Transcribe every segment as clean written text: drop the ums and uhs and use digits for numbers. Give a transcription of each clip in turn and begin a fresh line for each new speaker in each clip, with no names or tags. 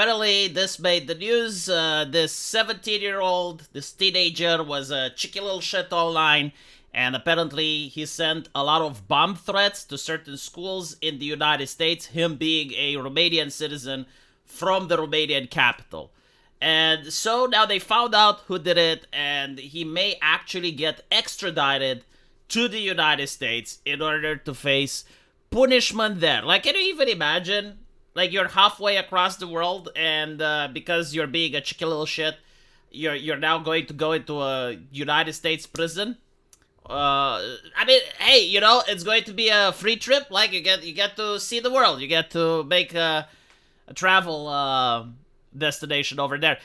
apparently this made the news. This 17-year-old, this teenager, was a cheeky little shit online, and apparently he sent a lot of bomb threats to certain schools in the United States, him being a Romanian citizen from the Romanian capital. And so now they found out who did it, and he may actually get extradited to the United States in order to face punishment there. Like, can you even imagine? Like, you're halfway across the world, and because you're being a cheeky little shit, you're now going to go into a United States prison. I mean, hey, it's going to be a free trip. Like, you get to see the world. You get to make a travel destination over there.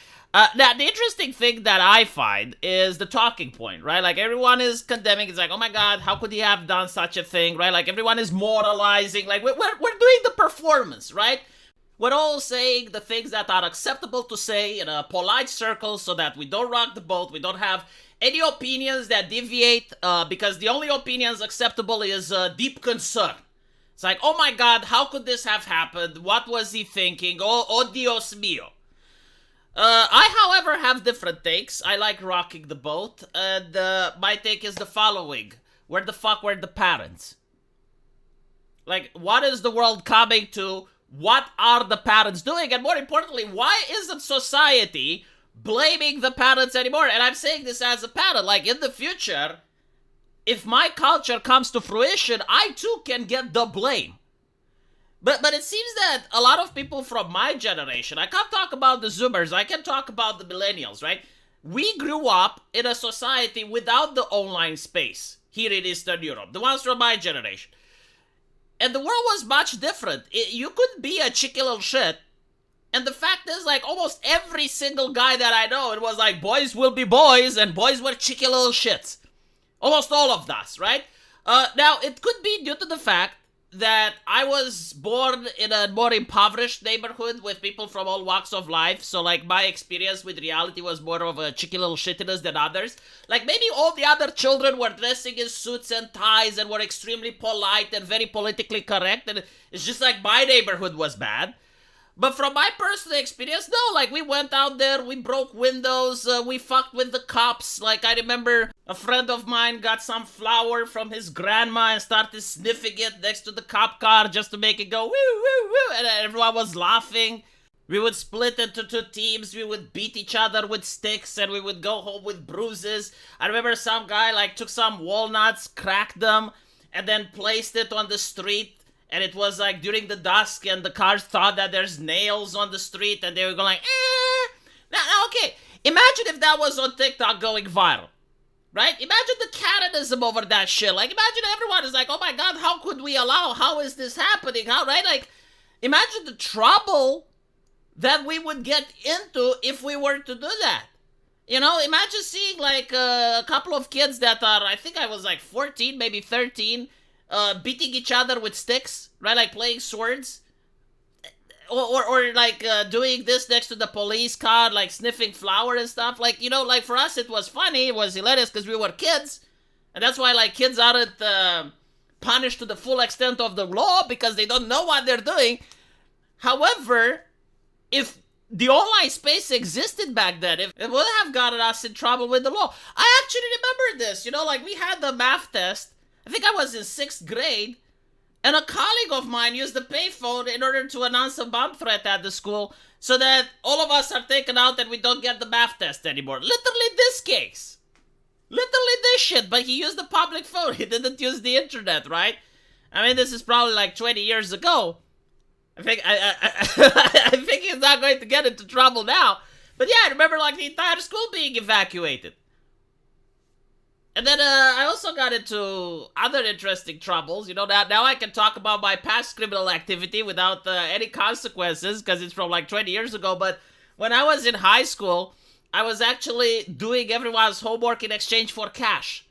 Now, the interesting thing that I find is the talking point, right? Like, everyone is condemning. It's like, oh my god, how could he have done such a thing, right? Like, everyone is moralizing. Like, we're doing the performance, right? We're all saying the things that are acceptable to say in a polite circle so that we don't rock the boat. We don't have any opinions that deviate, because the only opinions acceptable is deep concern. It's like, oh my god, how could this have happened? What was he thinking? Oh Dios mío. I, however, have different takes. I like rocking the boat, and my take is the following. Where the fuck were the parents? Like, what is the world coming to? What are the parents doing? And more importantly, why isn't society blaming the parents anymore? And I'm saying this as a parent. Like, in the future, if my culture comes to fruition, I too can get the blame. But it seems that a lot of people from my generation, I can't talk about the Zoomers, I can talk about the millennials, right? We grew up in a society without the online space here in Eastern Europe, the ones from my generation. And the world was much different. You could be a cheeky little shit, and the fact is, like, almost every single guy that I know, it was like, boys will be boys, and boys were cheeky little shits. Almost all of us, right? Now, it could be due to the fact that I was born in a more impoverished neighborhood with people from all walks of life, so, like, my experience with reality was more of a cheeky little shittiness than others. Like, maybe all the other children were dressing in suits and ties and were extremely polite and very politically correct, and it's just like my neighborhood was bad. But from my personal experience, no, like, we went out there, we broke windows, we fucked with the cops. Like, I remember a friend of mine got some flour from his grandma and started sniffing it next to the cop car just to make it go woo, woo, woo, and everyone was laughing. We would split into two teams, we would beat each other with sticks, and we would go home with bruises. I remember some guy, like, took some walnuts, cracked them, and then placed it on the street. And it was like during the dusk, and the cars thought that there's nails on the street, and they were going like, eh. Now, okay, imagine if that was on TikTok going viral, right? Imagine the Canonism over that shit. Like, imagine everyone is like, oh my god, how could we allow? How is this happening? How, right? Like, imagine the trouble that we would get into if we were to do that. Imagine seeing, like, a couple of kids that are, I think I was like 14, maybe 13, beating each other with sticks, right? Like playing swords. Or like doing this next to the police car, like sniffing flour and stuff. Like, like for us it was funny, it was hilarious because we were kids. And that's why, like, kids aren't punished to the full extent of the law because they don't know what they're doing. However, if the online space existed back then, it would have gotten us in trouble with the law. I actually remember this, like we had the math test. I think I was in 6th grade, and a colleague of mine used the payphone in order to announce a bomb threat at the school so that all of us are taken out and we don't get the math test anymore. Literally this case. Literally this shit, but he used the public phone. He didn't use the internet, right? I mean, this is probably like 20 years ago. I think I think he's not going to get into trouble now. But yeah, I remember, like, the entire school being evacuated. And then I also got into other interesting troubles. Now I can talk about my past criminal activity without any consequences because it's from like 20 years ago. But when I was in high school, I was actually doing everyone's homework in exchange for cash.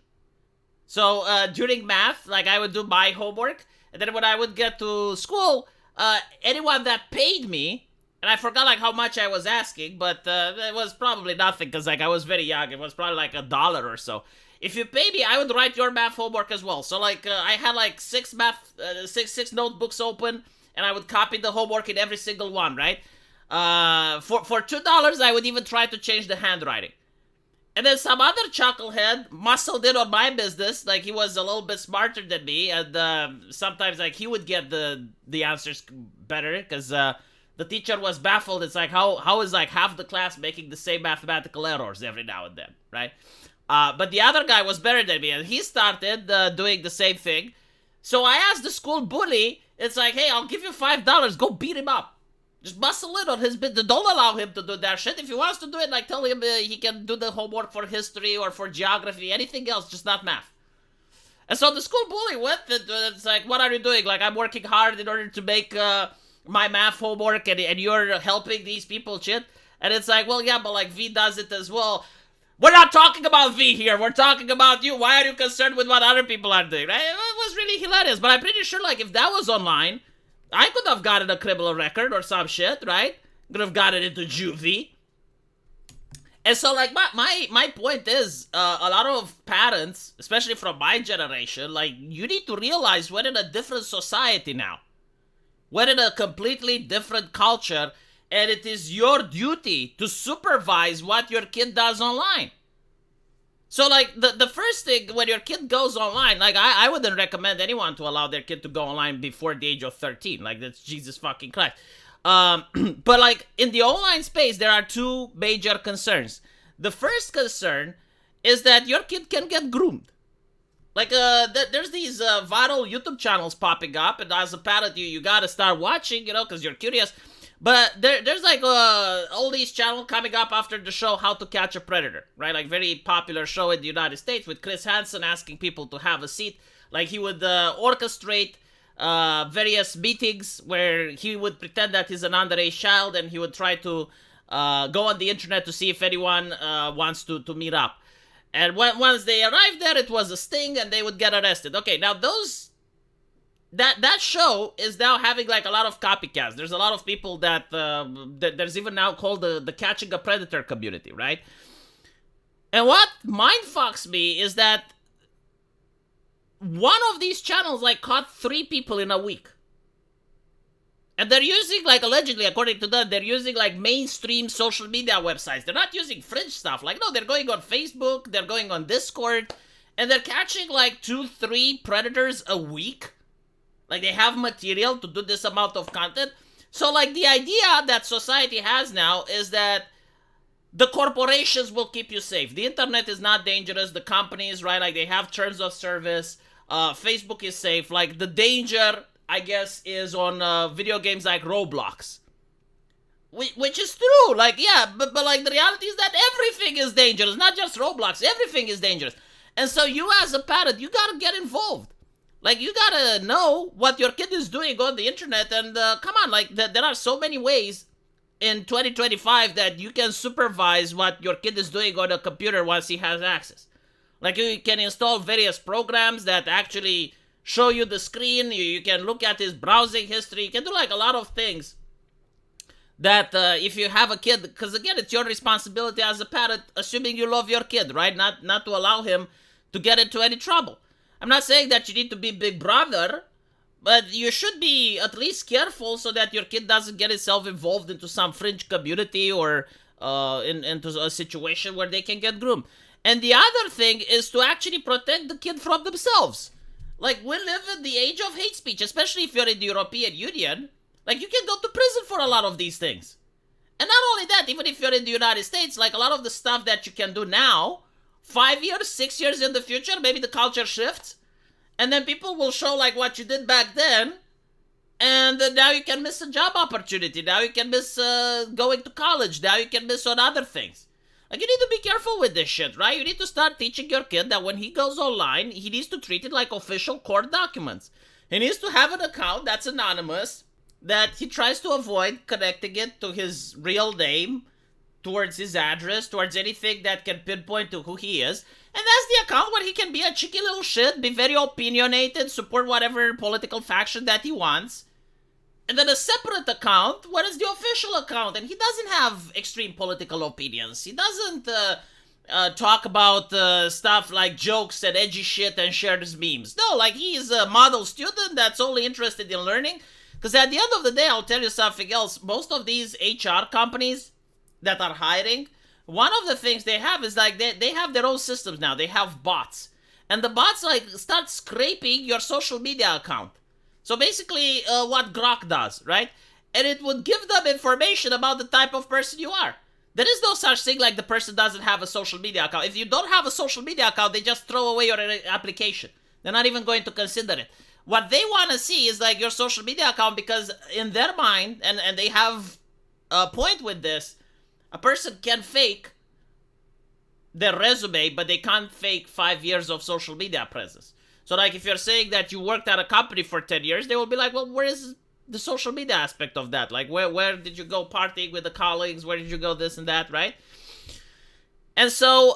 So during math, like, I would do my homework. And then when I would get to school, anyone that paid me, and I forgot, like, how much I was asking, but it was probably nothing because, like, I was very young. It was probably like $1 or so. If you pay me, I would write your math homework as well. So, like, I had, like, six notebooks open, and I would copy the homework in every single one, right? For $2, I would even try to change the handwriting. And then some other chucklehead muscled in on my business, like he was a little bit smarter than me, and sometimes like he would get the answers better because the teacher was baffled. It's like how is like half the class making the same mathematical errors every now and then, right? But the other guy was better than me, and he started doing the same thing. So I asked the school bully, it's like, hey, I'll give you $5, go beat him up. Just muscle in on his bit. Don't allow him to do that shit. If he wants to do it, like, tell him he can do the homework for history or for geography, anything else, just not math. And so the school bully went, and it's like, what are you doing? Like, I'm working hard in order to make my math homework, and you're helping these people, shit. And it's like, well, yeah, but, like, V does it as well. We're not talking about V here. We're talking about you. Why are you concerned with what other people are doing, right? It was really hilarious. But I'm pretty sure, like, if that was online, I could have gotten a criminal record or some shit, right? Could have gotten into juvie. And so, like, my point is, a lot of parents, especially from my generation, like, you need to realize we're in a different society now. We're in a completely different culture, and it is your duty to supervise what your kid does online. So, like, the first thing, when your kid goes online, like, I wouldn't recommend anyone to allow their kid to go online before the age of 13. Like, that's Jesus fucking Christ. But, like, in the online space, there are two major concerns. The first concern is that your kid can get groomed. Like, there's these viral YouTube channels popping up, and as a parent, you gotta start watching, you know, because you're curious. But there's like all these channels coming up after the show How to Catch a Predator, right? Like very popular show in the United States with Chris Hansen asking people to have a seat. Like he would orchestrate various meetings where he would pretend that he's an underage child and he would try to go on the internet to see if anyone wants to meet up. And once they arrived there, it was a sting and they would get arrested. Okay, now those... That show is now having like a lot of copycats. There's a lot of people that there's even now called the Catching a Predator community, right? And what mindfucks me is that one of these channels like caught 3 people in a week. And they're using, like, allegedly, according to them, they're using, like, mainstream social media websites. They're not using fringe stuff. Like, no, they're going on Facebook, they're going on Discord, and they're catching, like, 2-3 predators a week. Like, they have material to do this amount of content. So, like, the idea that society has now is that the corporations will keep you safe. The internet is not dangerous. The companies, right, like, they have terms of service. Facebook is safe. Like, the danger, I guess, is on video games like Roblox. Which is true. Like, yeah, but like, the reality is that everything is dangerous. Not just Roblox. Everything is dangerous. And so you, as a parent, you gotta get involved. Like, you gotta know what your kid is doing on the internet, and come on, like, there are so many ways in 2025 that you can supervise what your kid is doing on a computer once he has access. Like, you can install various programs that actually show you the screen, you can look at his browsing history, you can do, like, a lot of things that if you have a kid, because, again, it's your responsibility as a parent, assuming you love your kid, right? Not to allow him to get into any trouble. I'm not saying that you need to be Big Brother, but you should be at least careful so that your kid doesn't get itself involved into some fringe community or into a situation where they can get groomed. And the other thing is to actually protect the kid from themselves. Like, we live in the age of hate speech, especially if you're in the European Union. Like, you can go to prison for a lot of these things. And not only that, even if you're in the United States, like, a lot of the stuff that you can do now, 5 years, 6 years in the future, maybe the culture shifts, and then people will show, like, what you did back then, and now you can miss a job opportunity, now you can miss going to college, now you can miss on other things. Like, you need to be careful with this shit, right? You need to start teaching your kid that when he goes online, he needs to treat it like official court documents. He needs to have an account that's anonymous, that he tries to avoid connecting it to his real name, towards his address, towards anything that can pinpoint to who he is. And that's the account where he can be a cheeky little shit, be very opinionated, support whatever political faction that he wants. And then a separate account, where is the official account? And he doesn't have extreme political opinions. He doesn't talk about stuff like jokes and edgy shit and shares memes. No, like, he's a model student that's only interested in learning. Because at the end of the day, I'll tell you something else. Most of these HR companies that are hiring, one of the things they have is like they have their own systems now. They have bots. And the bots like start scraping your social media account. So basically what Grok does, right? And it would give them information about the type of person you are. There is no such thing like the person doesn't have a social media account. If you don't have a social media account, they just throw away your application. They're not even going to consider it. What they want to see is like your social media account, because in their mind, and they have a point with this, a person can fake their resume, but they can't fake 5 years of social media presence. So like if you're saying that you worked at a company for 10 years, they will be like, well, where is the social media aspect of that? Like where did you go partying with the colleagues? Where did you go this and that, right? And so,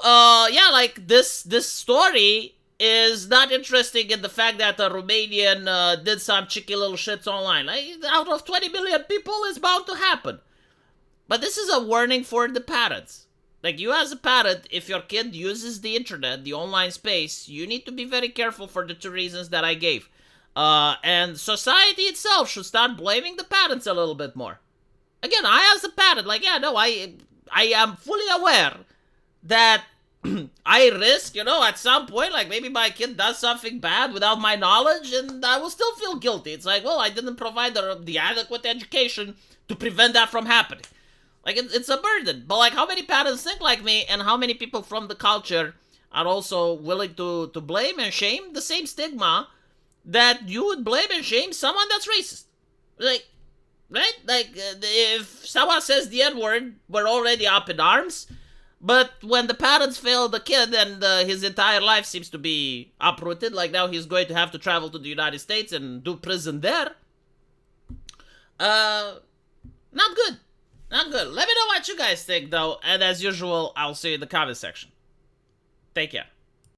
yeah, like this story is not interesting in the fact that a Romanian did some cheeky little shits online. Like, out of 20 million people, it's bound to happen. But this is a warning for the parents. Like, you as a parent, if your kid uses the internet, the online space, you need to be very careful for the 2 reasons that I gave. And society itself should start blaming the parents a little bit more. Again, I as a parent, like, yeah, no, I am fully aware that I risk, at some point, like maybe my kid does something bad without my knowledge, and I will still feel guilty. It's like, well, I didn't provide the adequate education to prevent that from happening. Like, it's a burden. But, like, how many parents think like me, and how many people from the culture are also willing to blame and shame the same stigma that you would blame and shame someone that's racist? Like, right? Like, if someone says the N-word, we're already up in arms. But when the parents fail the kid and his entire life seems to be uprooted, like now he's going to have to travel to the United States and do prison there, not good. Not good. Let me know what you guys think, though. And as usual, I'll see you in the comment section. Take care.